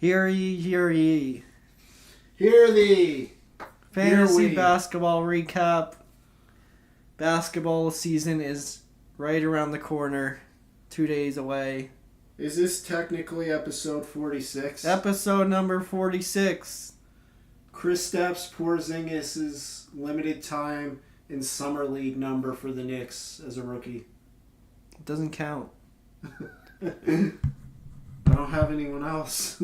Hear ye, hear ye. Hear thee. Fantasy Hear we. basketball recap. Basketball season is right around the corner. 2 days away. Is this technically episode 46? Episode number 46. Kristaps Porzingis' limited time in summer league number for the Knicks as a rookie. It doesn't count. I don't have anyone else.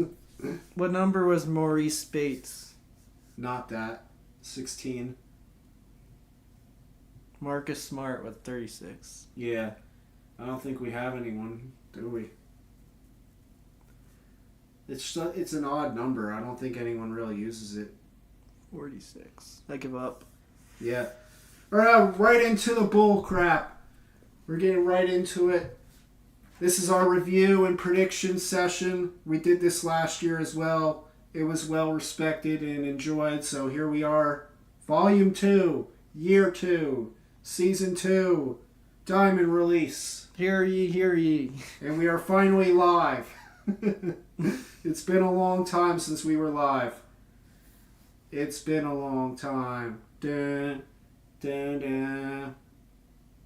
What number was Maurice Bates? Not that. 16. Marcus Smart with 36. Yeah. I don't think we have anyone, do we? It's an odd number. I don't think anyone really uses it. 46. I give up. Yeah. Alright, right into the bull crap. We're getting right into it. This is our review and prediction session. We did this last year as well. It was well respected and enjoyed. So here we are. Volume 2. Year 2. Season 2. Diamond release. Hear ye, hear ye. And we are finally live. It's been a long time since we were live. It's been a long time. Dun, dun, dun.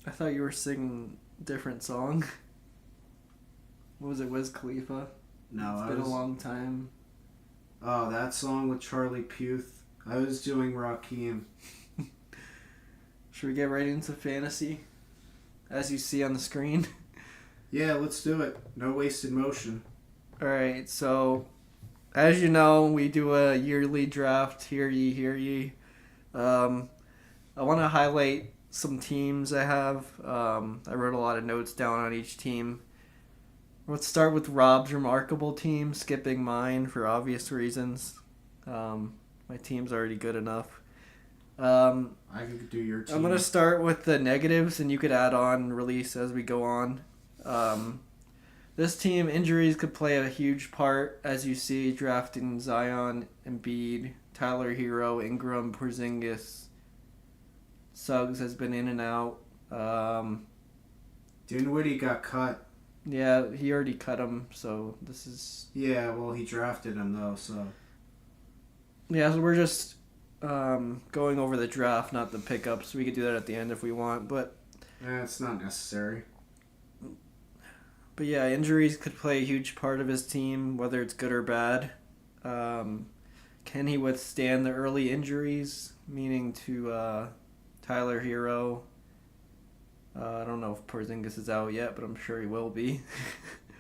I thought you were singing a different song. What was it, Wiz Khalifa? No, It's been a long time. Oh, that song with Charlie Puth. I was doing Rakim. Should we get right into fantasy? As you see on the screen. Yeah, let's do it. No wasted motion. Alright, so as you know, we do a yearly draft. Hear ye, hear ye. I want to highlight some teams I have. I wrote a lot of notes down on each team. Let's start with Rob's remarkable team, skipping mine for obvious reasons. My team's already good enough. I can do your team. I'm going to start with the negatives, and you could add on release as we go on. This team, injuries could play a huge part, as you see, drafting Zion, Embiid, Tyler Hero, Ingram, Porzingis. Suggs has been in and out. Dinwiddie got cut. Yeah, he already cut him, so this is... Yeah, well, he drafted him, though, so... Yeah, so we're just going over the draft, not the pickups. We could do that at the end if we want, but... It's not necessary. But yeah, injuries could play a huge part of his team, whether it's good or bad. Can he withstand the early injuries, meaning to Tyler Hero? I don't know if Porzingis is out yet, but I'm sure he will be.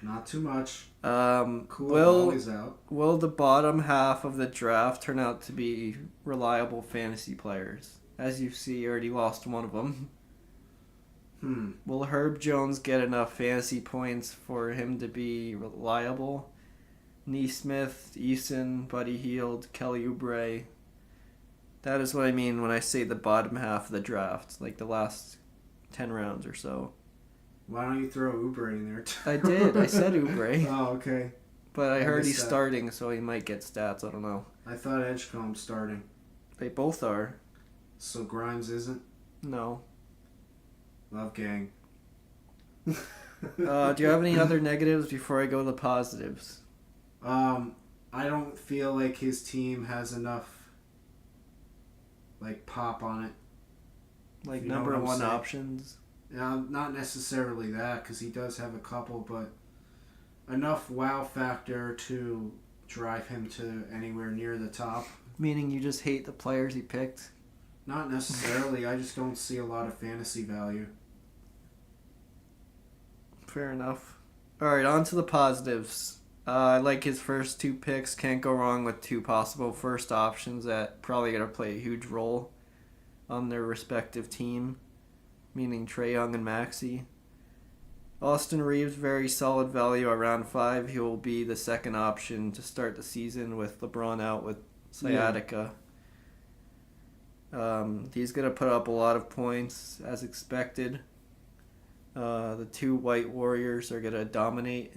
Not too much. Will is out. Will the bottom half of the draft turn out to be reliable fantasy players? As you see, you already lost one of them. Will Herb Jones get enough fantasy points for him to be reliable? Neesmith, Eason, Buddy Hield, Kelly Oubre. That is what I mean when I say the bottom half of the draft, like the last 10 rounds or so. Why don't you throw Oubre in there, too? I did. I said Oubre. Oh, okay. But I heard he's starting, so he might get stats. I don't know. I thought Edgecombe's starting. They both are. So Grimes isn't? No. Love gang. Do you have any other negatives before I go to the positives? I don't feel like his team has enough, pop on it. Like number one options? Yeah, not necessarily that, because he does have a couple, but enough wow factor to drive him to anywhere near the top. Meaning you just hate the players he picked? Not necessarily. I just don't see a lot of fantasy value. Fair enough. Alright, on to the positives. I like his first two picks. Can't go wrong with two possible first options that probably going to play a huge role on their respective team, meaning Trae Young and Maxey. Austin Reeves, very solid value around 5. He will be the second option to start the season with LeBron out with sciatica. Yeah. He's going to put up a lot of points as expected. The two White Warriors are going to dominate.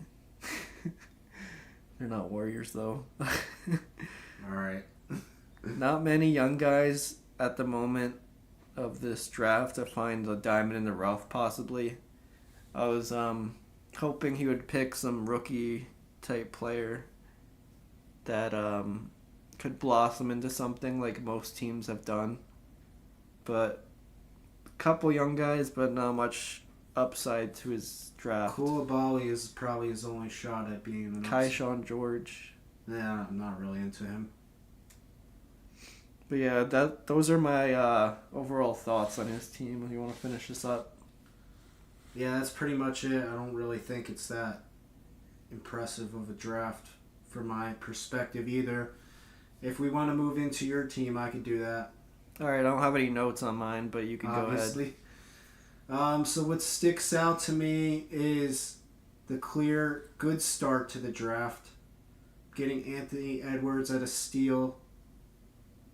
They're not Warriors, though. Alright. Not many young guys at the moment of this draft to find the diamond in the rough, possibly. I was hoping he would pick some rookie type player that could blossom into something like most teams have done. But a couple young guys, but not much upside to his draft. Koulibaly is probably his only shot at being an Kaishan George. Yeah, I'm not really into him. But yeah, those are my overall thoughts on his team. You want to finish this up? Yeah, that's pretty much it. I don't really think it's that impressive of a draft from my perspective either. If we want to move into your team, I could do that. All right, I don't have any notes on mine, but you can Obviously. go ahead. So what sticks out to me is the clear good start to the draft. Getting Anthony Edwards at a steal,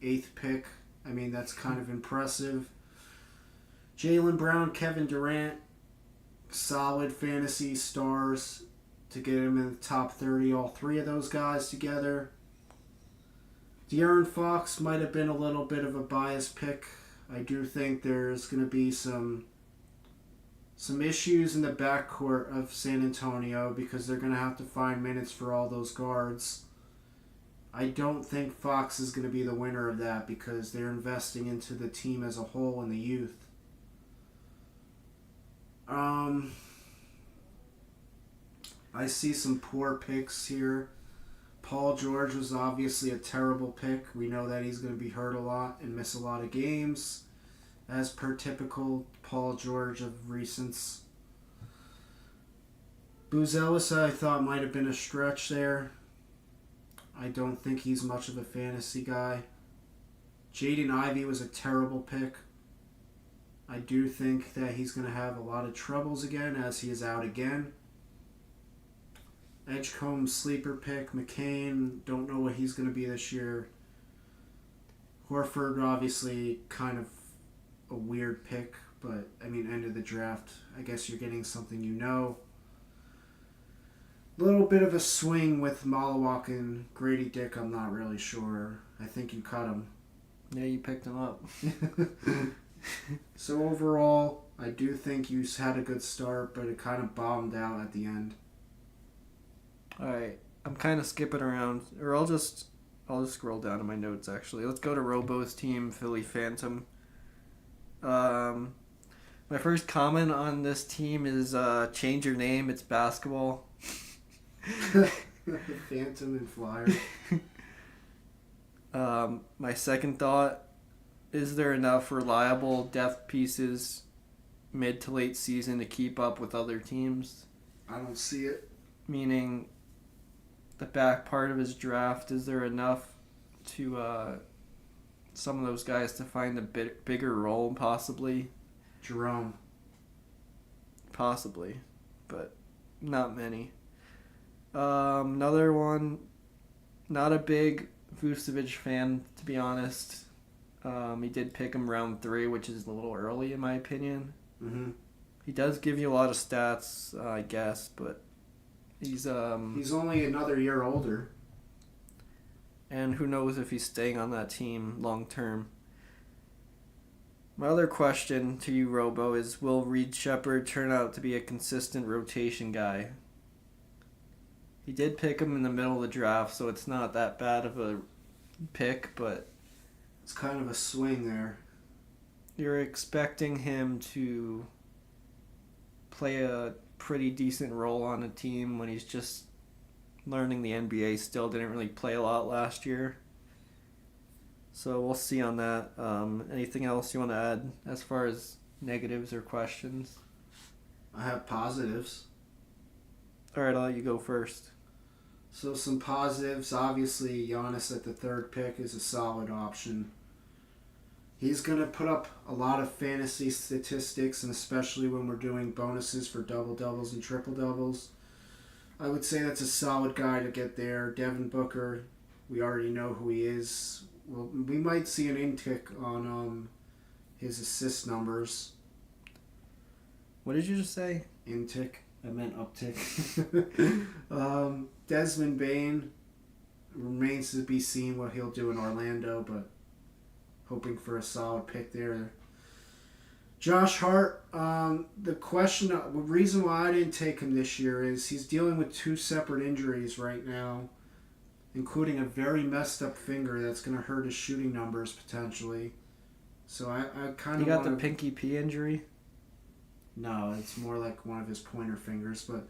8th pick. I mean, that's kind of impressive. Jaylen Brown, Kevin Durant, solid fantasy stars to get him in the top 30. All three of those guys together. De'Aaron Fox might have been a little bit of a biased pick. I do think there's going to be some issues in the backcourt of San Antonio because they're going to have to find minutes for all those guards. I don't think Fox is going to be the winner of that because they're investing into the team as a whole and the youth. I see some poor picks here. Paul George was obviously a terrible pick. We know that he's going to be hurt a lot and miss a lot of games, as per typical Paul George of recents. Buzelis, I thought, might have been a stretch there. I don't think he's much of a fantasy guy. Jaden Ivey was a terrible pick. I do think that he's going to have a lot of troubles again as he is out again. Edgecombe, sleeper pick. McCain, don't know what he's going to be this year. Horford, obviously, kind of a weird pick, but, I mean, end of the draft. I guess you're getting something you know. Little bit of a swing with Malawak and Grady Dick, I'm not really sure. I think you cut him. Yeah, you picked him up. So overall, I do think you had a good start, but it kind of bombed out at the end. Alright, I'm kind of skipping around, or I'll just scroll down to my notes actually. Let's go to Robo's team, Philly Phantom. My first comment on this team is change your name, it's basketball. Phantom and Flyer. My second thought, is there enough reliable depth pieces mid to late season to keep up with other teams? I don't see it. Meaning the back part of his draft, is there enough to some of those guys to find a bit bigger role possibly? Jerome. Possibly, but not many. Another one, not a big Vucevic fan, to be honest. He did pick him round 3, which is a little early in my opinion. Mm-hmm. He does give you a lot of stats, I guess, but he's only another year older. And who knows if he's staying on that team long term. My other question to you, Robo, is will Reed Shepherd turn out to be a consistent rotation guy? He did pick him in the middle of the draft, so it's not that bad of a pick, but it's kind of a swing there. You're expecting him to play a pretty decent role on a team when he's just learning the NBA, still didn't really play a lot last year. So we'll see on that. Anything else you want to add as far as negatives or questions? I have positives. All right, I'll let you go first. So some positives. Obviously, Giannis at the 3rd pick is a solid option. He's going to put up a lot of fantasy statistics, and especially when we're doing bonuses for double-doubles and triple-doubles. I would say that's a solid guy to get there. Devin Booker, we already know who he is. Well, we might see an intick on his assist numbers. What did you just say? Intick. I meant uptick. Desmond Bane, remains to be seen what he'll do in Orlando, but hoping for a solid pick there. Josh Hart, the reason why I didn't take him this year is he's dealing with 2 separate injuries right now. including a very messed up finger that's going to hurt his shooting numbers potentially. So I kind of He got the pinky P injury? No, it's more like one of his pointer fingers, but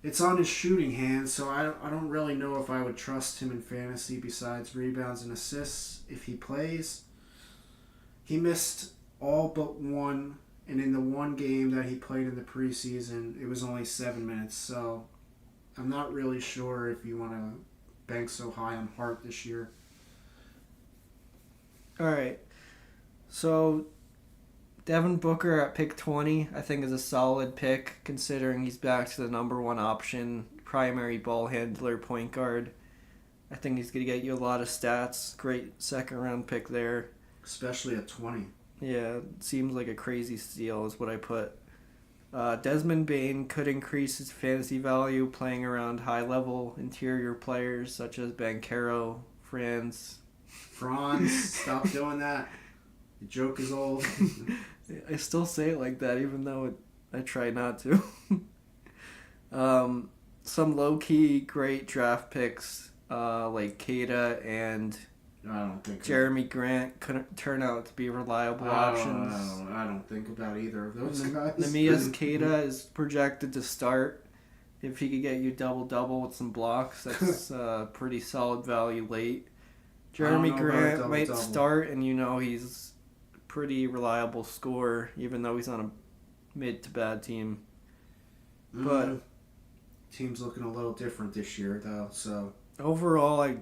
it's on his shooting hand, so I don't really know if I would trust him in fantasy besides rebounds and assists if he plays. He missed all but one, and in the one game that he played in the preseason, it was only 7 minutes, so I'm not really sure if you want to bank so high on Hart this year. All right. So, Devin Booker at pick 20, I think is a solid pick considering he's back to the number one option, primary ball handler, point guard. I think he's going to get you a lot of stats. Great second round pick there. Especially at 20. Yeah, it seems like a crazy steal is what I put. Desmond Bane could increase his fantasy value playing around high-level interior players such as Banchero, Franz. Stop doing that. The joke is old. I still say it like that even though I try not to. Some low-key great draft picks like Keita and I don't think Jeremy Grant couldn't turn out to be reliable options. I don't think about either of those guys. Nemias Keita is projected to start. If he could get you double-double with some blocks, that's pretty solid value late. Jeremy Grant might start, and he's a pretty reliable scorer, even though he's on a mid-to-bad team. But team's looking a little different this year, though, so... Overall, I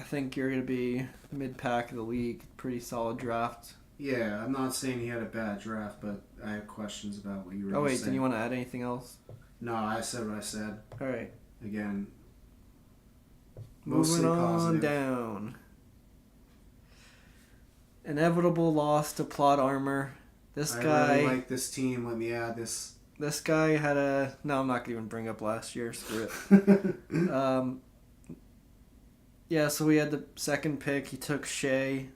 think you're going to be mid-pack of the league. Pretty solid draft. Yeah, I'm not saying he had a bad draft, but I have questions about what you were saying. Oh, wait, do you want to add anything else? No, I said what I said. All right. Again, moving on positive. down. Inevitable loss to plot armor. I really like this team. Let me add this. This guy had a... No, I'm not going to even bring up last year. Screw it. Yeah, so we had the second pick. He took Shea.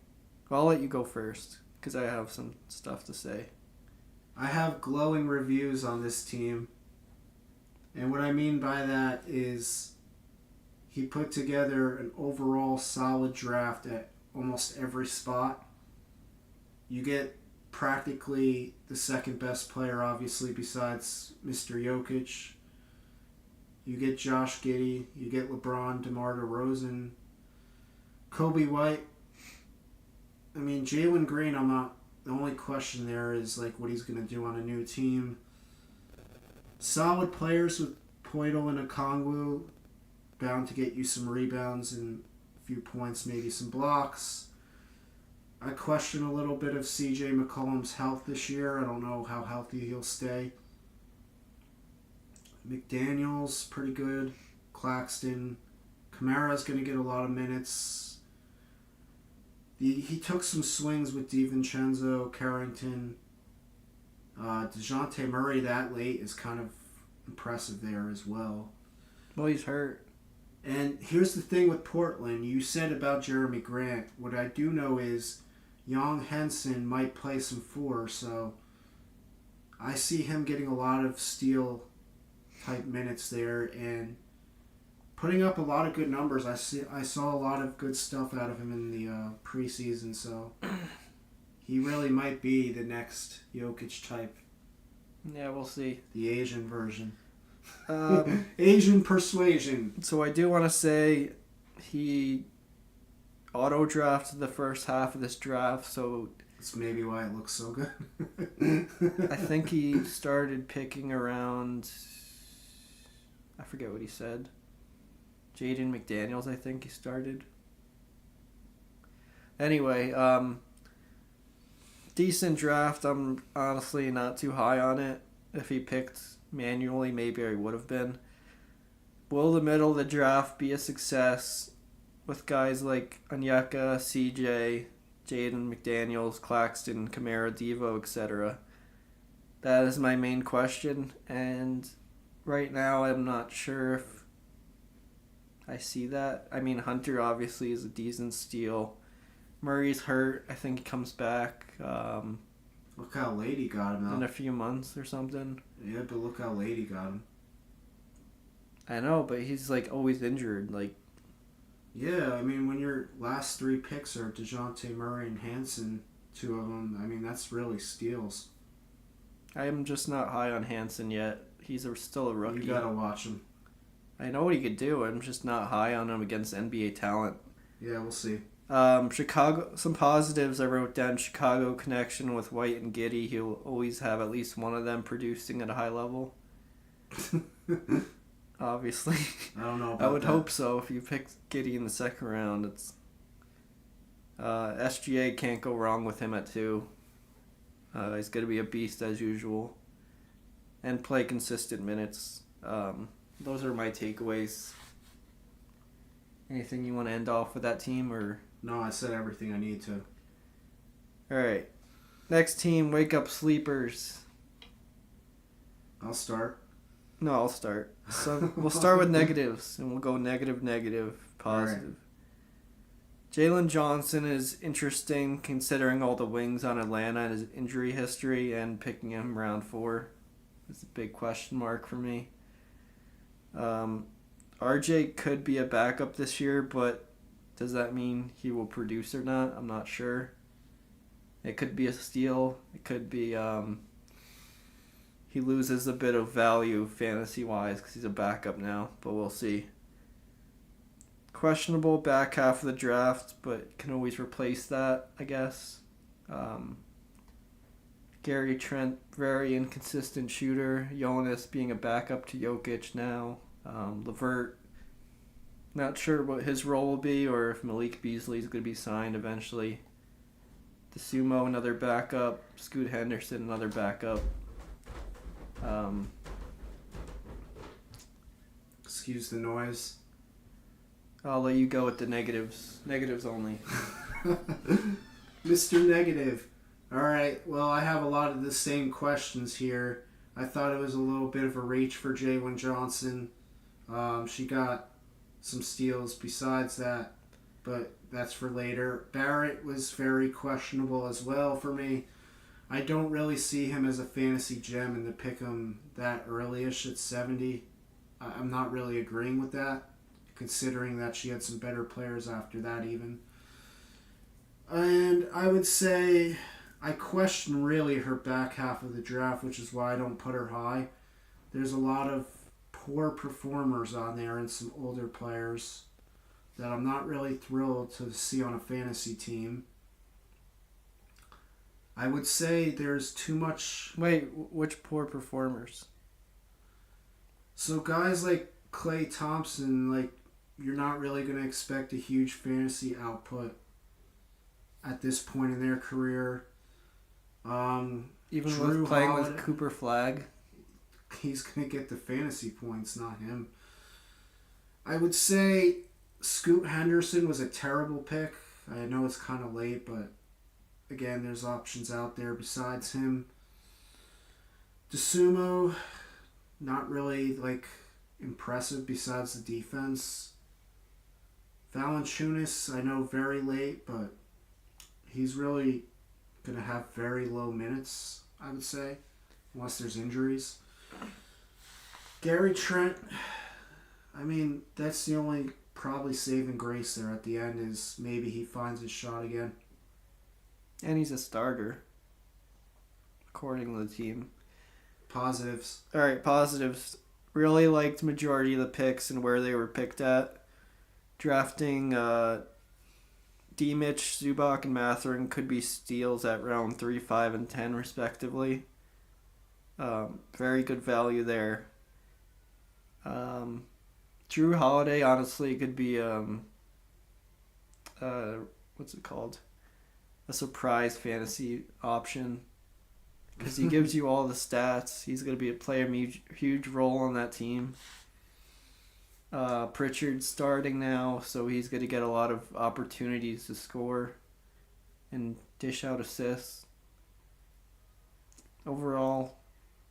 Well, I'll let you go first, because I have some stuff to say. I have glowing reviews on this team. And what I mean by that is he put together an overall solid draft at almost every spot. You get practically the second best player, obviously, besides Mr. Jokic. You get Josh Giddey. You get LeBron, DeMar DeRozan, Kobe White. I mean, Jalen Green, I'm not... The only question there is what he's going to do on a new team. Solid players with Poeltl and Okongwu, bound to get you some rebounds and a few points, maybe some blocks. I question a little bit of CJ McCollum's health this year. I don't know how healthy he'll stay. McDaniels, pretty good. Claxton. Kamara's going to get a lot of minutes. He took some swings with DiVincenzo, Carrington. DeJounte Murray that late is kind of impressive there as well. Well, he's hurt. And here's the thing with Portland. You said about Jeremy Grant. What I do know is Young Henson might play some 4, so I see him getting a lot of steal-type minutes there and putting up a lot of good numbers. I saw a lot of good stuff out of him in the preseason, so he really might be the next Jokic type. Yeah, we'll see. The Asian version. Asian persuasion. So I do want to say he auto-drafted the first half of this draft, so... That's maybe why it looks so good. I think he started picking around... I forget what he said. Jaden McDaniels, I think he started. Anyway, decent draft. I'm honestly not too high on it. If he picked manually, maybe I would have been. Will the middle of the draft be a success with guys like Onyeka, CJ, Jaden McDaniels, Claxton, Kamara, Devo, etc.? That is my main question, and right now I'm not sure if I see that. I mean, Hunter obviously is a decent steal. Murray's hurt. I think he comes back Look how late he got him, though. in a few months or something. Yeah, but look how late he got him. I know, but he's always injured. Yeah, I mean, when your last three picks are DeJounte Murray and Hansen, two of them, I mean, that's really steals. I am just not high on Hansen yet. Still a You rookie. gotta watch him. I know what he could do. I'm just not high on him against NBA talent. Yeah, we'll see. Chicago. Some positives I wrote down. Chicago connection with White and Giddey. He'll always have at least one of them producing at a high level. Obviously, I don't know about I would that. hope so. If you pick Giddey in the second round, it's SGA can't go wrong with him at 2. He's going to be a beast as usual, and play consistent minutes. Those are my takeaways. Anything you want to end off with that team, or? No, I said everything I need to. All right, next team, wake up sleepers. I'll start. No, I'll start. So we'll start with negatives, and we'll go negative, positive. Right. Jalen Johnson is interesting considering all the wings on Atlanta and his injury history, and picking him round 4 is a big question mark for me. RJ could be a backup this year, but does that mean he will produce or not? I'm not sure. It could be a steal. It could be he loses a bit of value fantasy-wise because he's a backup now, but we'll see. Questionable back half of the draft, but can always replace that, I guess. Gary Trent, very inconsistent shooter. Jonas being a backup to Jokic now. LeVert, not sure what his role will be, or if Malik Beasley is going to be signed eventually. DeSumo, another backup. Scoot Henderson, another backup. Excuse the noise. I'll let you go with the negatives. Negatives only. Mr. Negative. Alright, well, I have a lot of the same questions here. I thought it was a little bit of a reach for Jalen Johnson. She got some steals besides that, but that's for later. Barrett was very questionable as well for me. I don't really see him as a fantasy gem, and to pick him that early-ish at 70, I'm not really agreeing with that, considering that she had some better players after that even. And I would say I question really her back half of the draft, which is why I don't put her high. There's a lot of poor performers on there and some older players that I'm not really thrilled to see on a fantasy team. I would say there's too much. Wait, which poor performers? So guys like Klay Thompson, like, you're not really going to expect a huge fantasy output at this point in their career. Even Drew with playing Holiday, with Cooper Flag? he's going to get the fantasy points, not him. I would say Scoot Henderson was a terrible pick. I know it's kind of late, but again, there's options out there besides him. DeSumo, not really like impressive besides the defense. Valanciunas, I know very late, but he's really going to have very low minutes, I would say, unless there's injuries. Gary Trent, I mean, that's the only probably saving grace there at the end, is maybe he finds his shot again. And he's a starter, according to the team. Positives. All right, positives. Really liked majority of the picks and where they were picked at. Drafting D. Mitch, Zubac, and Mathurin could be steals at round 3, 5, and 10, respectively. Very good value there. Drew Holiday, honestly, could be what's it called? A surprise fantasy option, because he gives you all the stats. He's going to play a huge role on that team. Pritchard's starting now, so he's going to get a lot of opportunities to score and dish out assists. Overall,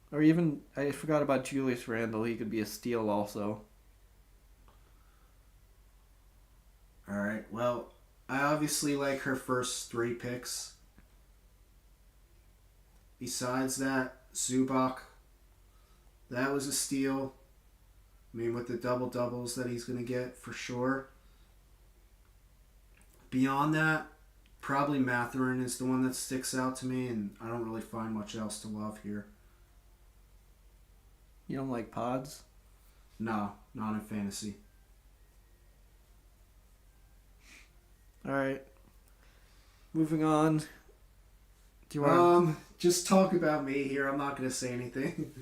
or even, I forgot about Julius Randle. He could be a steal also. Alright, well, I obviously like her first 3 picks. Besides that, Zubac, that was a steal. I mean, with the double-doubles that he's going to get, for sure. Beyond that, probably Matherin is the one that sticks out to me, and I don't really find much else to love here. You don't like pods? No, not in fantasy. All right. Moving on. Do you want? Just talk about me here. I'm not gonna say anything.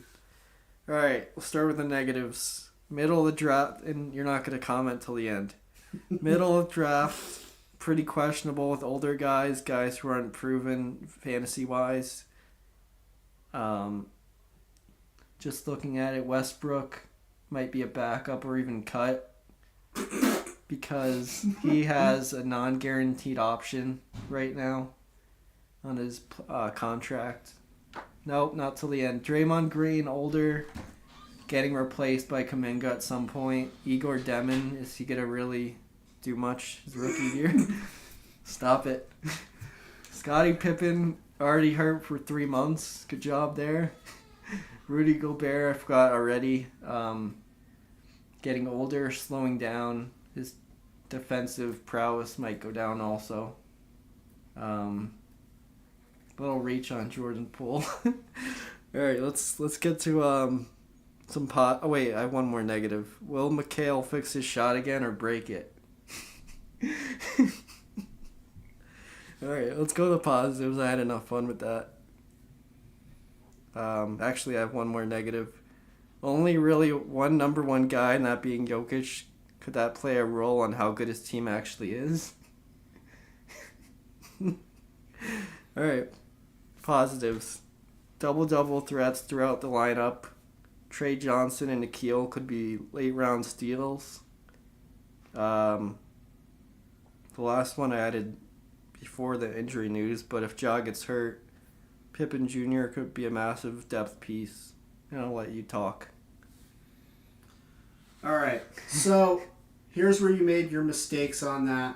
All right. We'll start with the negatives. Middle of the draft, and you're not gonna comment till the end. Middle of draft, pretty questionable with older guys who aren't proven fantasy wise. Just looking at it, Westbrook might be a backup or even cut because he has a non-guaranteed option right now on his contract. Nope, not till the end. Draymond Green, older, getting replaced by Kuminga at some point. Igor Demon, is he going to really do much his rookie year? Stop it. Scottie Pippen, already hurt for 3 months. Good job there. Rudy Gobert, I forgot already. Getting older, slowing down. His defensive prowess might go down also. Little reach on Jordan Poole. All right, let's get to some pot. Oh wait, I have one more negative. Will McHale fix his shot again or break it? All right, let's go to the positives. I had enough fun with that. Actually, I have one more negative. Only really one number one guy, and that being Jokic. Could that play a role on how good his team actually is? All right, positives. Double-double threats throughout the lineup. Trey Johnson and Nikhil could be late-round steals. The last one I added before the injury news, but if Ja gets hurt, Pippen Jr. could be a massive depth piece. And I'll let you talk. All right, so here's where you made your mistakes on that.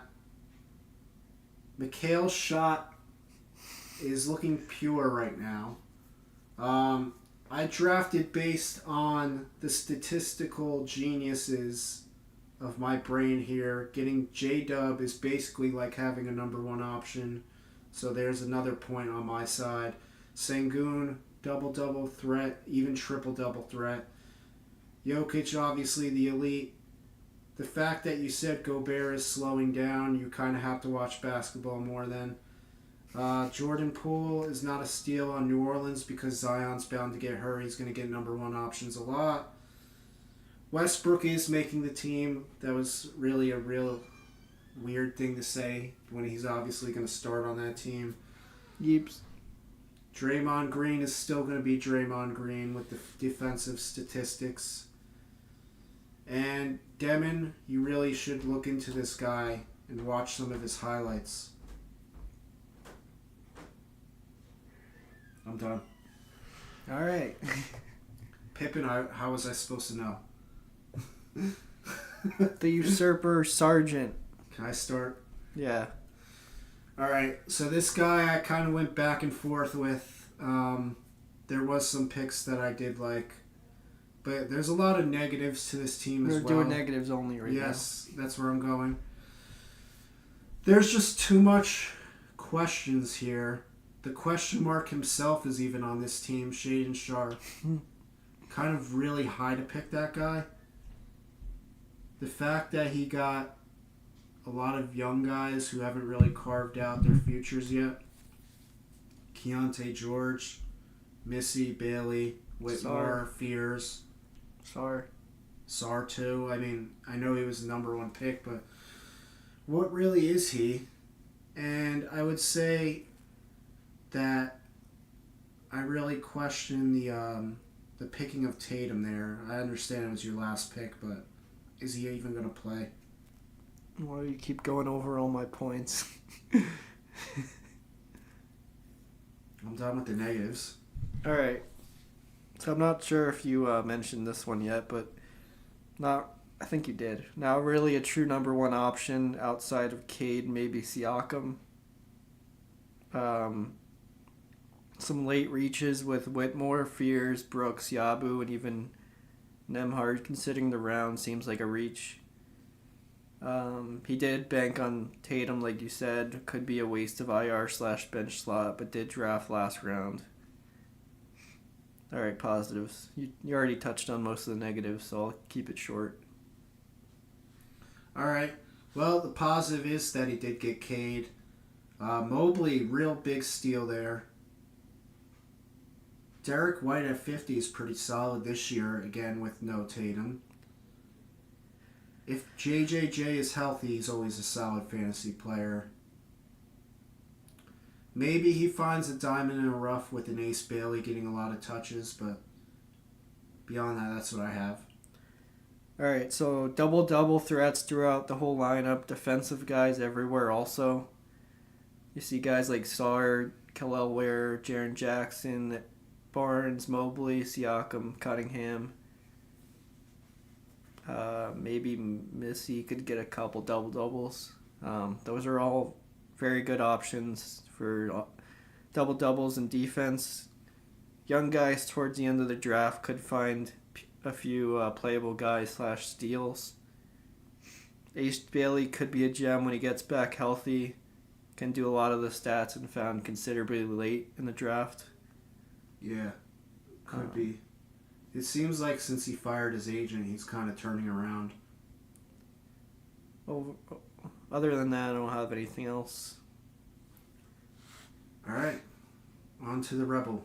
McHale's shot is looking pure right now. I drafted based on the statistical geniuses of my brain here. Getting J-Dub is basically like having a number one option. So there's another point on my side. Sengun, double-double threat, even triple-double threat. Jokic, obviously the elite. The fact that you said Gobert is slowing down, you kind of have to watch basketball more then. Jordan Poole is not a steal on New Orleans because Zion's bound to get hurt. He's going to get number one options a lot. Westbrook is making the team. That was really a real weird thing to say when he's obviously going to start on that team. Yeeps. Draymond Green is still going to be Draymond Green with the defensive statistics. And Demon, you really should look into this guy and watch some of his highlights. I'm done. All right. Pippen, how was I supposed to know? The usurper sergeant. Can I start? Yeah. All right. So this guy I kind of went back and forth with. There was some picks that I did like. But there's a lot of negatives to this team as well. We're doing negatives only right now. Yes, that's where I'm going. There's just too much questions here. The question mark himself is even on this team, Shaedon Sharp. Kind of really high to pick that guy. The fact that he got a lot of young guys who haven't really carved out their futures yet. Keontae George, Missy, Bailey, Whitmore, Fears. Sar too. I mean, I know he was the number one pick, but what really is he? And I would say that I really question the picking of Tatum there. I understand it was your last pick, but is he even going to play? Well, you keep going over all my points. I'm done with the negatives. All right. So I'm not sure if you mentioned this one yet, but I think you did. Now really a true number one option outside of Cade, maybe Siakam. Some late reaches with Whitmore, Fears, Brooks, Yabu, and even Nemhard, considering the round, seems like a reach. He did bank on Tatum, like you said. Could be a waste of IR/bench slot, but did draft last round. All right, positives. You already touched on most of the negatives, so I'll keep it short. All right. Well, the positive is that he did get Cade. Mobley, real big steal there. Derek White at 50 is pretty solid this year, again with no Tatum. If JJJ is healthy, he's always a solid fantasy player. Maybe he finds a diamond in the rough with an Ace Bailey getting a lot of touches, but beyond that, that's what I have. All right, so double-double threats throughout the whole lineup. Defensive guys everywhere also. You see guys like Sawyer, Khalil Ware, Jaren Jackson, Barnes, Mobley, Siakam, Cunningham. Maybe Missy could get a couple double-doubles. Those are all very good options for double-doubles in defense. Young guys towards the end of the draft could find a few playable guys / steals. Ace Bailey could be a gem when he gets back healthy. Can do a lot of the stats and found considerably late in the draft. Yeah, could be. It seems like since he fired his agent, he's kind of turning around. Other than that, I don't have anything else. All right, on to the Rebel.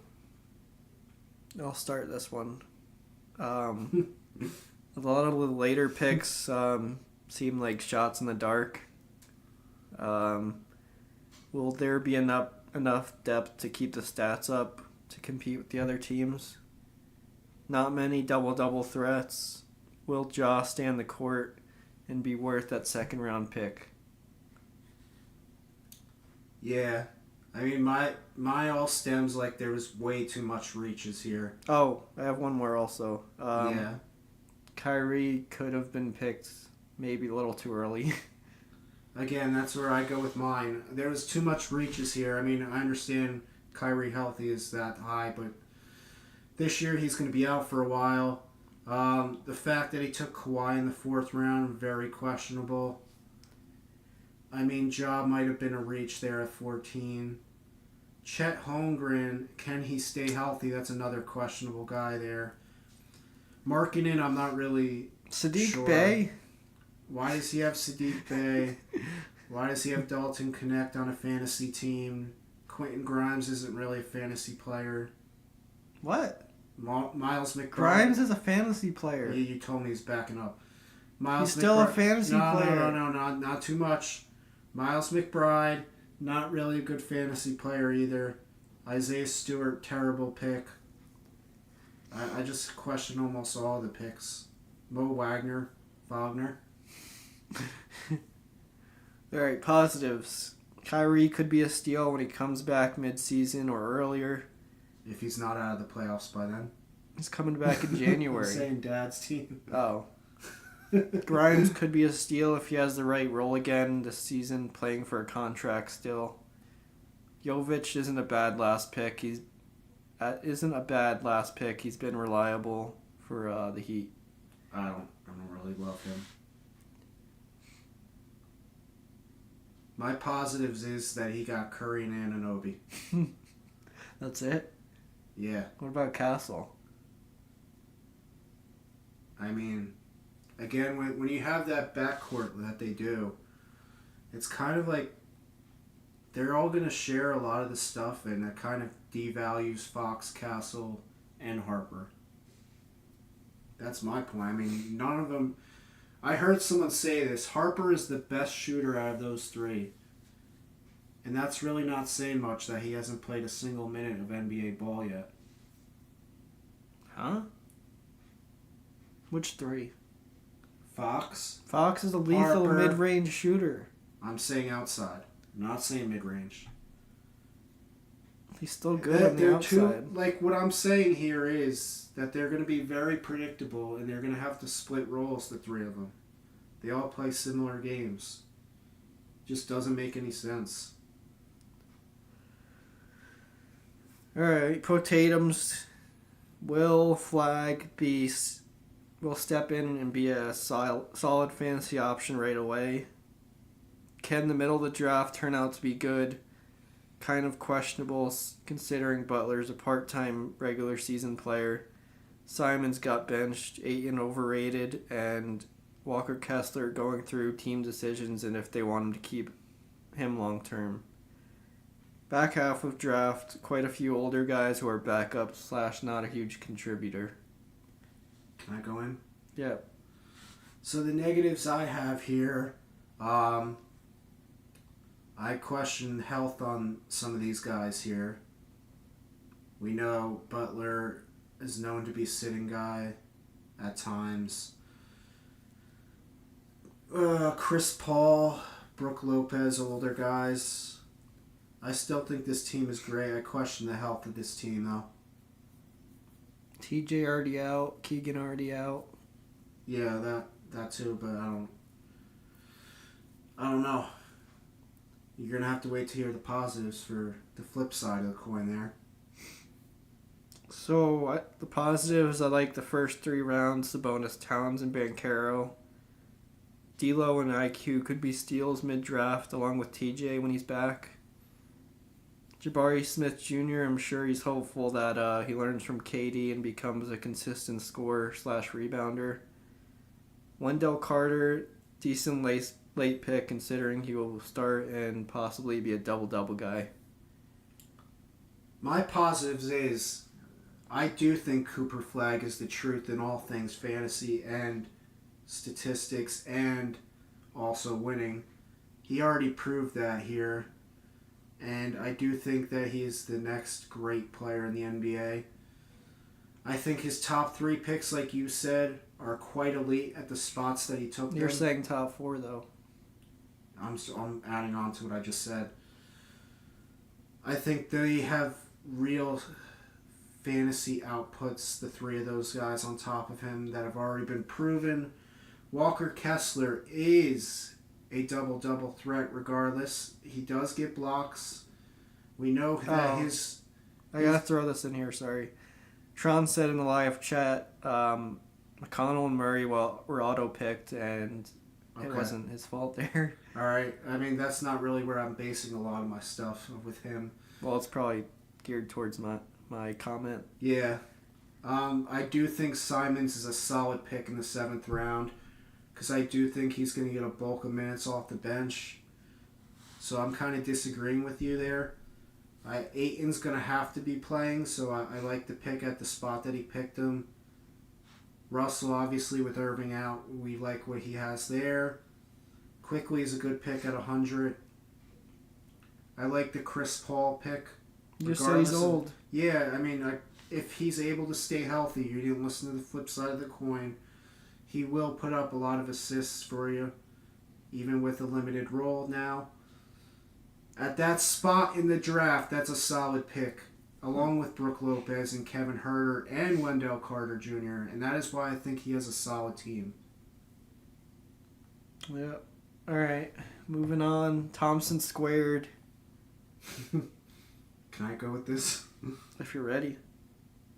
I'll start this one. A lot of the later picks seem like shots in the dark. Will there be enough depth to keep the stats up to compete with the other teams? Not many double-double threats. Will Ja stay on the court and be worth that second-round pick? Yeah. I mean, my all stems like there was way too much reaches here. Oh, I have one more also. Yeah. Kyrie could have been picked maybe a little too early. Again, that's where I go with mine. There was too much reaches here. I mean, I understand Kyrie healthy is that high, but this year he's going to be out for a while. The fact that he took Kawhi in the 4th round, very questionable. I mean, Ja might have been a reach there at 14. Chet Holmgren, can he stay healthy? That's another questionable guy there. Markkanen, I'm not really Sadiq sure. Bey? Why does he have Sadiq Bey? Why does he have Dalton Connect on a fantasy team? Quentin Grimes isn't really a fantasy player. What? Miles McBride. Grimes is a fantasy player. Yeah, you told me he's backing up. He's still a fantasy player. No, not too much. Miles McBride, not really a good fantasy player either. Isaiah Stewart, terrible pick. I just question almost all the picks. Mo Wagner. Alright, positives. Kyrie could be a steal when he comes back mid-season or earlier. If he's not out of the playoffs by then. He's coming back in January. I'm saying Dad's team. Oh. Grimes could be a steal if he has the right role again this season, playing for a contract still. Jovic isn't a bad last pick. He's been reliable for the Heat. I don't really love him. My positives is that he got Curry and Anunoby. That's it? Yeah. What about Castle? I mean, again, when you have that backcourt that they do, it's kind of like they're all going to share a lot of the stuff, and it kind of devalues Fox, Castle, and Harper. That's my point. I mean, none of them... I heard someone say this. Harper is the best shooter out of those three. And that's really not saying much that he hasn't played a single minute of NBA ball yet. Huh? Which three? Fox. Fox is a lethal Harper. mid-range shooter. I'm saying outside. I'm not saying mid-range. He's still good on the outside. Like, what I'm saying here is that they're going to be very predictable, and they're going to have to split roles, the three of them. They all play similar games. Just doesn't make any sense. Alright, Potatoes will flag be will step in and be a solid fantasy option right away. Can the middle of the draft turn out to be good? Kind of questionable considering Butler's a part-time regular season player. Simons got benched, Ayton overrated, and Walker Kessler going through team decisions and if they want him to keep him long-term. Back half of draft, quite a few older guys who are backups / not a huge contributor. Can I go in? Yeah. So the negatives I have here, I question health on some of these guys here. We know Butler is known to be a sitting guy at times. Chris Paul, Brook Lopez, older guys. I still think this team is great. I question the health of this team, though. TJ already out. Keegan already out. Yeah, that too, but I don't know. You're gonna have to wait to hear the positives for the flip side of the coin there. So the positives, I like the first 3 rounds, Sabonis, Towns, and Banchero. D'Lo and IQ could be steals mid-draft along with TJ when he's back. Jabari Smith Jr., I'm sure he's hopeful that he learns from KD and becomes a consistent scorer / rebounder. Wendell Carter, decent late pick considering he will start and possibly be a double-double guy. My positives is I do think Cooper Flagg is the truth in all things fantasy and statistics and also winning. He already proved that here. And I do think that he's the next great player in the NBA. I think his top 3 picks, like you said, are quite elite at the spots that he took them. You're saying top 4, though. I'm adding on to what I just said. I think they have real fantasy outputs, the 3 of those guys on top of him, that have already been proven. Walker Kessler is a double-double threat regardless. He does get blocks. We know that I gotta throw this in here, sorry. Tron said in the live chat, McConnell and Murray were auto-picked, and it wasn't his fault there. All right. I mean, that's not really where I'm basing a lot of my stuff with him. Well, it's probably geared towards my comment. Yeah. I do think Simons is a solid pick in the 7th round, because I do think he's going to get a bulk of minutes off the bench. So I'm kind of disagreeing with you there. Ayton's going to have to be playing, so I like the pick at the spot that he picked him. Russell, obviously, with Irving out, we like what he has there. Quickly is a good pick at 100. I like the Chris Paul pick. You just said he's old. Yeah, I mean, if he's able to stay healthy, you didn't listen to the flip side of the coin, he will put up a lot of assists for you, even with a limited role now. At that spot in the draft, that's a solid pick, along with Brook Lopez and Kevin Huerter and Wendell Carter Jr., and that is why I think he has a solid team. Yeah. All right. Moving on. Thompson squared. Can I go with this? If you're ready.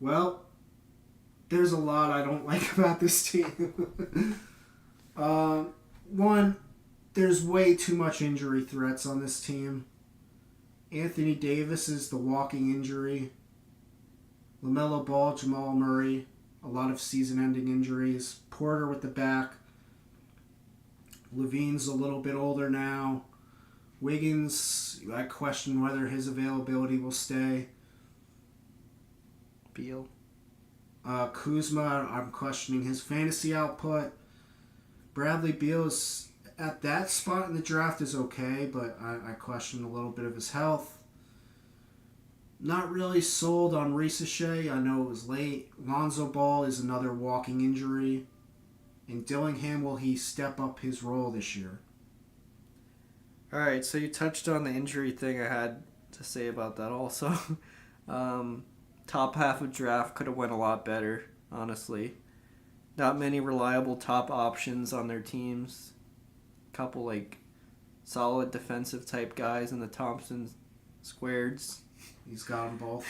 Well, there's a lot I don't like about this team. One, there's way too much injury threats on this team. Anthony Davis is the walking injury. LaMelo Ball, Jamal Murray, a lot of season-ending injuries. Porter with the back. Levine's a little bit older now. Wiggins, I question whether his availability will stay. Beal. Kuzma, I'm questioning his fantasy output. Bradley Beal's at that spot in the draft is okay, but I question a little bit of his health. Not really sold on Ricochet. I know it was late. Lonzo Ball is another walking injury. And Dillingham, will he step up his role this year? All right, so you touched on the injury thing. I had to say about that also. Top half of draft could have went a lot better, honestly. Not many reliable top options on their teams. Couple like solid defensive type guys in the Thompson squareds. He's got them both.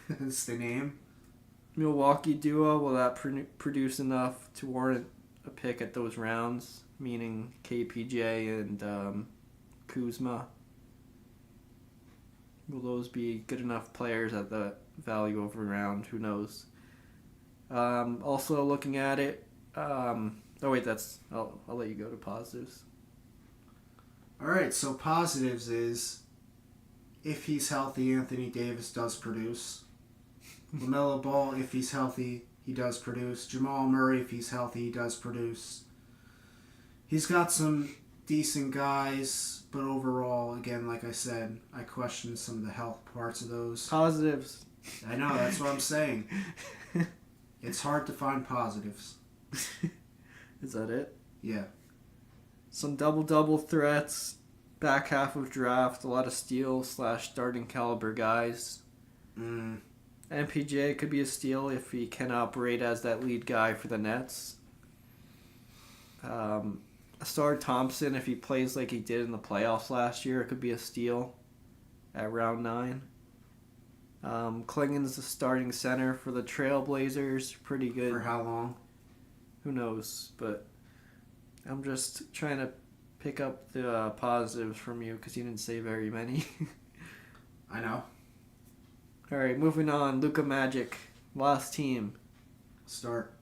That's the name. Milwaukee duo, will that produce enough to warrant a pick at those rounds? Meaning KPJ and Kuzma. Will those be good enough players at the value of a round? Who knows? Also looking at it. I'll let you go to positives. All right, so positives is if he's healthy, Anthony Davis does produce. LaMelo Ball, if he's healthy, he does produce. Jamal Murray, if he's healthy, he does produce. He's got some decent guys, but overall, again, like I said, I question some of the health parts of those. Positives. I know, that's what I'm saying. It's hard to find positives. Is that it? Yeah. Some double-double threats, back half of draft, a lot of steal/starting caliber guys. MPJ could be a steal if he can operate as that lead guy for the Nets. Star Thompson, if he plays like he did in the playoffs last year, it could be a steal at round 9. Klingon's the starting center for the Trailblazers. Pretty good. For how long? Who knows? But I'm just trying to pick up the positives from you because you didn't say very many. I know. All right, moving on. Luka Magic, last team. Start.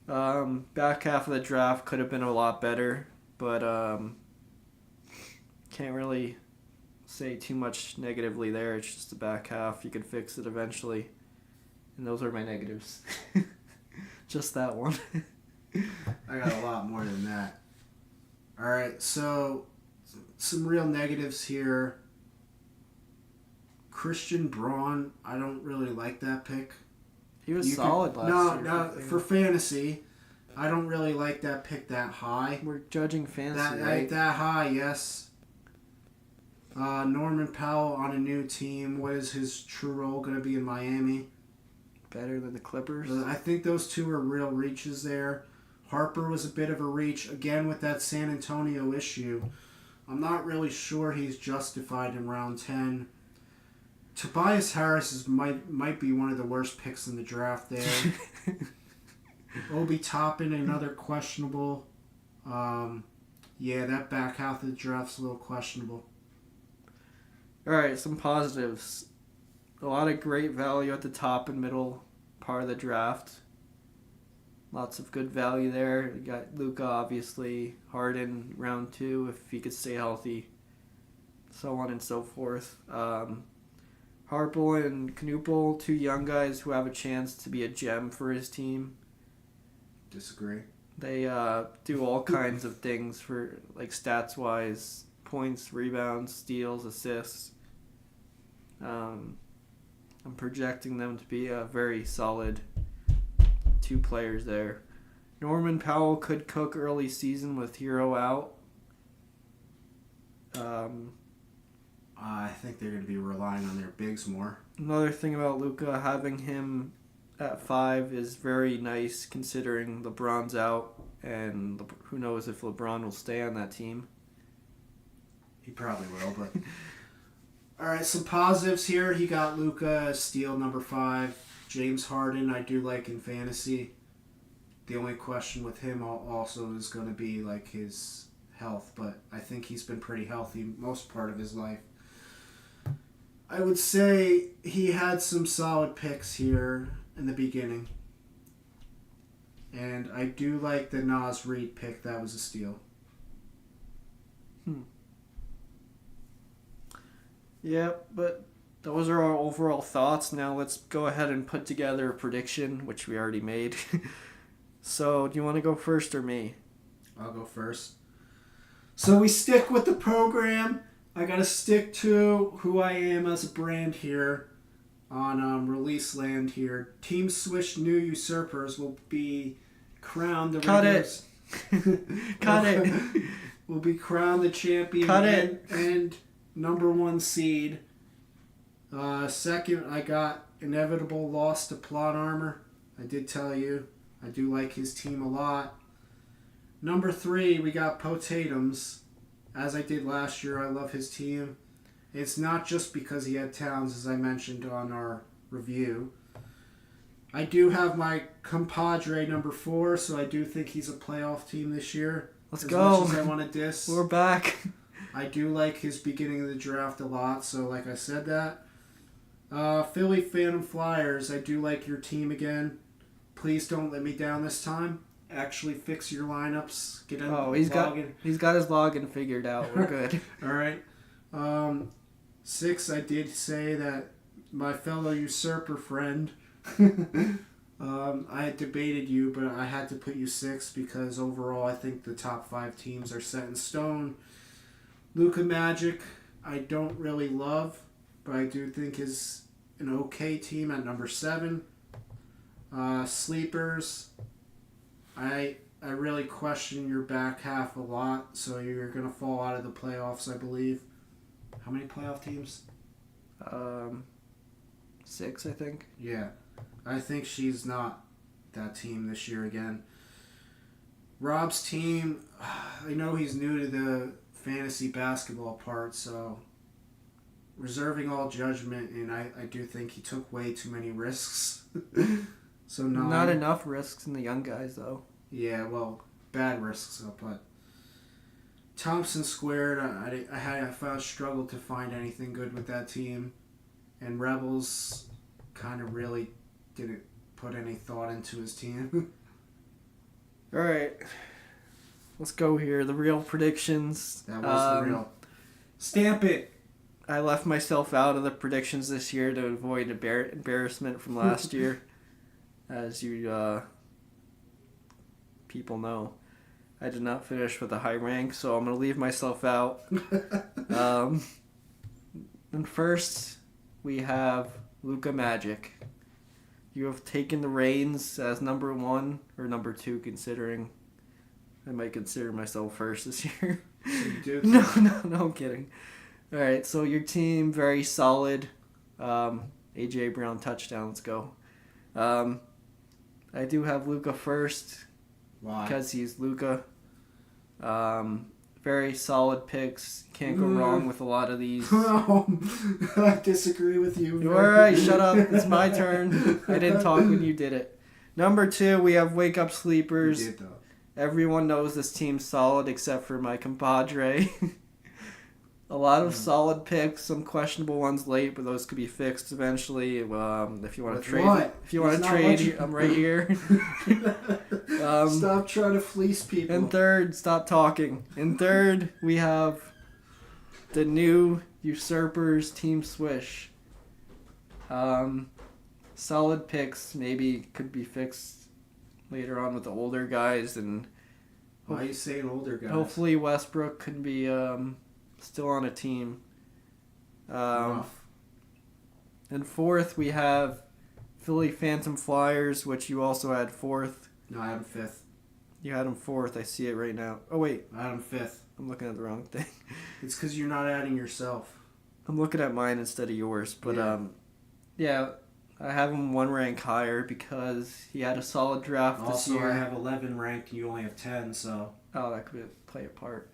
Back half of the draft could have been a lot better, but can't really say too much negatively there. It's just the back half. You could fix it eventually. And those are my negatives. Just that one. I got a lot more than that. All right, so some real negatives here. Christian Braun, I don't really like that pick. He was solid last year. No, for fantasy, I don't really like that pick that high. We're judging fantasy, right? That high, yes. Norman Powell on a new team. What is his true role going to be in Miami? Better than the Clippers? I think those two are real reaches there. Harper was a bit of a reach, again with that San Antonio issue. I'm not really sure he's justified in round 10. Tobias Harris might be one of the worst picks in the draft there. Obi Toppin, another questionable. That back half of the draft's a little questionable. Alright, some positives. A lot of great value at the top and middle part of the draft. Lots of good value there. You got Luka, obviously. Harden, round 2, if he could stay healthy. So on and so forth. Harple and Knupel, 2 young guys who have a chance to be a gem for his team. Disagree. They do all kinds of things for, like, stats-wise. Points, rebounds, steals, assists. I'm projecting them to be a very solid 2 players there. Norman Powell could cook early season with Hero out. I think they're going to be relying on their bigs more. Another thing about Luka, having him at 5 is very nice considering LeBron's out, and who knows if LeBron will stay on that team. He probably will, but... All right, some positives here. He got Luka, steal number 5. James Harden, I do like in fantasy. The only question with him also is going to be like his health, but I think he's been pretty healthy most part of his life. I would say he had some solid picks here in the beginning. And I do like the Nas Reed pick. That was a steal. Yeah, but those are our overall thoughts. Now let's go ahead and put together a prediction, which we already made. So, do you want to go first or me? I'll go first. So we stick with the program. I got to stick to who I am as a brand here on Release Land here. Team Swish New Usurpers will be crowned the Cut it. Cut it. Will be crowned the champion. Cut it. And number 1 seed. Second, I got Inevitable loss to Plot Armor. I did tell you. I do like his team a lot. Number 3, we got Potatoes. As I did last year, I love his team. It's not just because he had Towns, as I mentioned on our review. I do have my compadre number 4, so I do think he's a playoff team this year. Let's as go. Much as I want to diss. We're back. I do like his beginning of the draft a lot, so like I said that. Philly Phantom Flyers, I do like your team again. Please don't let me down this time. Actually fix your lineups. Get in He's got his login figured out. We're good. All right. 6, I did say that my fellow usurper friend. I had debated you, but I had to put you 6 because overall I think the top 5 teams are set in stone. Luka Magic, I don't really love, but I do think is an okay team at number 7. Sleepers, I really question your back half a lot, so you're going to fall out of the playoffs, I believe. How many playoff teams? 6, I think. Yeah. I think she's not that team this year again. Rob's team, I know he's new to the fantasy basketball part, so reserving all judgment, and I do think he took way too many risks. So 9. Not enough risks in the young guys, though. Yeah, well, bad risks, but Thompson Squared, I found struggled to find anything good with that team, and Rebels kind of really didn't put any thought into his team. All right, let's go here. The real predictions. That was the real. Stamp it. I left myself out of the predictions this year to avoid embarrassment from last year, as you people know. I did not finish with a high rank, so I'm going to leave myself out. And first, we have Luka Magic. You have taken the reins as number 1 or number 2, considering I might consider myself first this year. You do? No, I'm kidding. All right, so your team, very solid. A.J. Brown touchdown, let's go. I do have Luka first. Why? Because he's Luka. Very solid picks. Can't go wrong with a lot of these. I disagree with you. All right, shut up. It's my turn. I didn't talk when you did it. Number 2, we have Wake Up Sleepers. You did, though. Everyone knows this team's solid except for my compadre. A lot of solid picks, some questionable ones late, but those could be fixed eventually. If you want to trade, I'm right here. Stop trying to fleece people. And third, stop talking. In third, we have the new usurpers, Team Swish. Solid picks, maybe could be fixed later on with the older guys, and why are you saying older guys? Hopefully Westbrook can be still on a team. And fourth, we have Philly Phantom Flyers, which you also had 4th. No, I had him 5th. You had him 4th. I see it right now. Oh, wait. I had him 5th. I'm looking at the wrong thing. It's because you're not adding yourself. I'm looking at mine instead of yours. But, yeah, I have him 1 rank higher because he had a solid draft this year. Also, I have 11 ranked and you only have 10, so... Oh, that could play a part.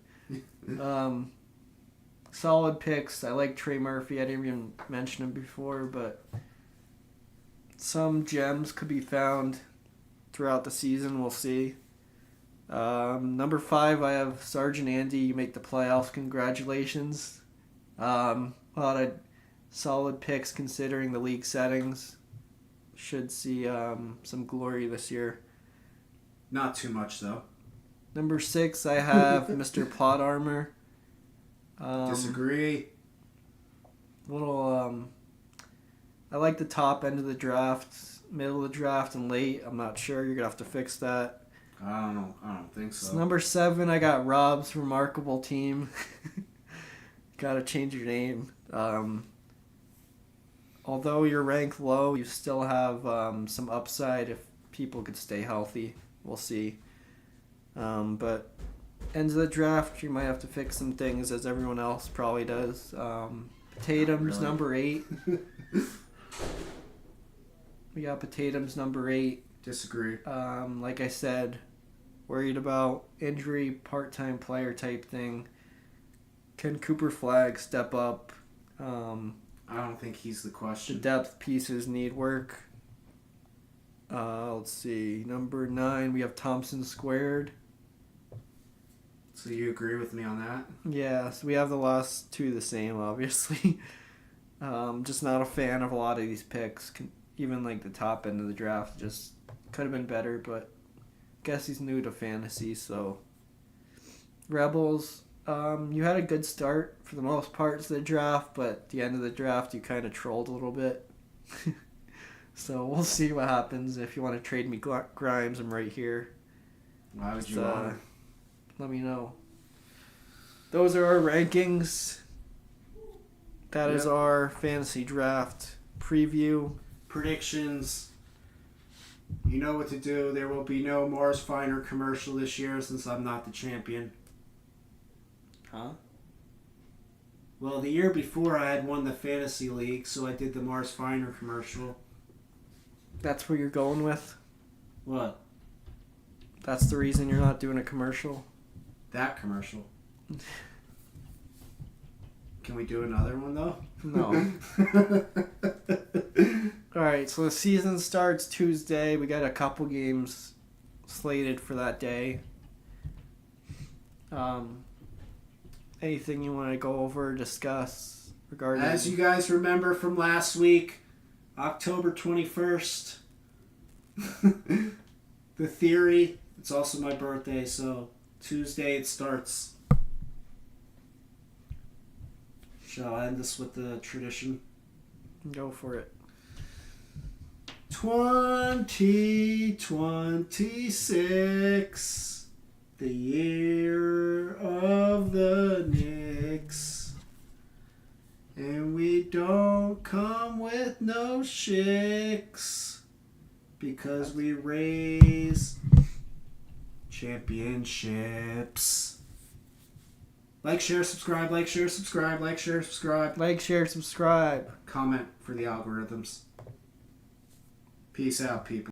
Solid picks. I like Trey Murphy. I didn't even mention him before, but some gems could be found throughout the season. We'll see. Number 5, I have Sergeant Andy. You make the playoffs. Congratulations. A lot of solid picks considering the league settings. Should see some glory this year. Not too much, though. Number 6, I have Mr. Plot Armor. Disagree. I like the top end of the draft, middle of the draft, and late. I'm not sure. You're going to have to fix that. I don't know. I don't think so. Number 7, I got Rob's remarkable team. Got to change your name. Although you're ranked low, you still have some upside if people could stay healthy. We'll see. But end of the draft, you might have to fix some things, as everyone else probably does. Tatum's really. Number 8. We got Tatum's number 8. Disagree. Like I said, worried about injury, part-time player type thing. Can Cooper Flagg step up? I don't think he's the question. The depth pieces need work. Let's see. Number 9, we have Thompson Squared. So you agree with me on that? Yeah, so we have the last two the same, obviously. Just not a fan of a lot of these picks. Even like the top end of the draft just could have been better, but guess he's new to fantasy, so. Rebels, you had a good start for the most parts of the draft, but at the end of the draft you kind of trolled a little bit. So we'll see what happens. If you want to trade me Grimes, I'm right here. Why would you want? Let me know. Those are our rankings. That is our fantasy draft preview. Predictions. You know what to do. There will be no Mars Finer commercial this year since I'm not the champion. Huh? Well, the year before I had won the fantasy league, so I did the Mars Finer commercial. That's where you're going with? What? That's the reason you're not doing a commercial? That commercial. Can we do another one, though? No. Alright, so the season starts Tuesday. We got a couple games slated for that day. Anything you want to go over, discuss regarding... As you guys remember from last week, October 21st, the theory, it's also my birthday, so Tuesday it starts. Shall I end this with the tradition? Go for it. 2026, the year of the Knicks. And we don't come with no shicks because we raise championships. Like, share, subscribe, like, share, subscribe, like, share, subscribe. Like, share, subscribe. Comment for the algorithms. Peace out, people.